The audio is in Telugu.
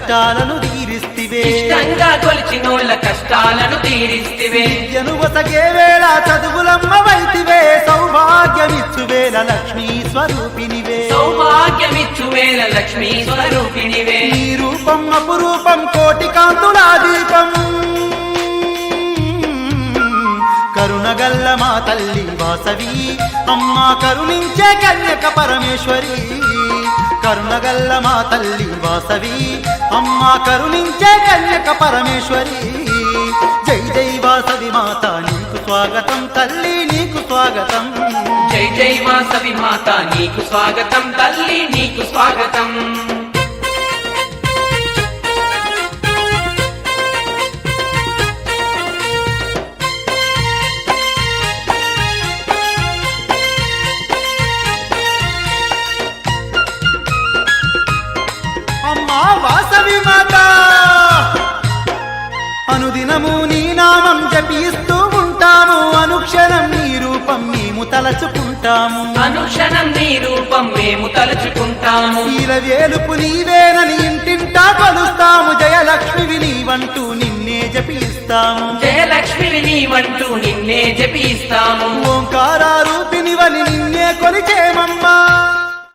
కష్టాలను తీరిస్తివే ఇష్టంగా కొలిచినోళ్ళ కష్టాలను తీరిస్తివే విద్యను వసగే వేళ చదువులమ్మ వైతివే సౌభాగ్యమిచ్చువేల లక్ష్మీ స్వరూపినివే సౌభాగ్యమిచ్చువేల లక్ష్మీ స్వరూపినివే నీ రూపం అపురూపం కోటి కాంతులా దీపం కరుణగల్ల మా తల్లి వాసవి అమ్మా కరుణించే కన్యక పరమేశ్వరి కరుణగల్ల మా తల్లి వాసవి అమ్మా కరుణించే కన్యక పరమేశ్వరి జై జై వాసవి మాత నీకు స్వాగతం తల్లి నీకు స్వాగతం జై జై వాసవి మాత నీకు స్వాగతం తల్లి నీకు స్వాగతం అమ్మా వాసవి మాత అనుదినము నీ నామం జపిస్తూ ఉంటాము అనుక్షణం నీ రూపం మేము తలచుకుంటాము అనుక్షణం నీ రూపం మేము తలుచుకుంటాము శీల వేలుపు నీవేనని ఇంటింటా కొలుస్తాము జయలక్ష్మివి నీవంటూ నిన్నే జపిస్తాము జయలక్ష్మివి నీవంటూ నిన్నే జపిస్తాము ఓంకార రూపినివని నిన్నే కొలిచేమమ్మా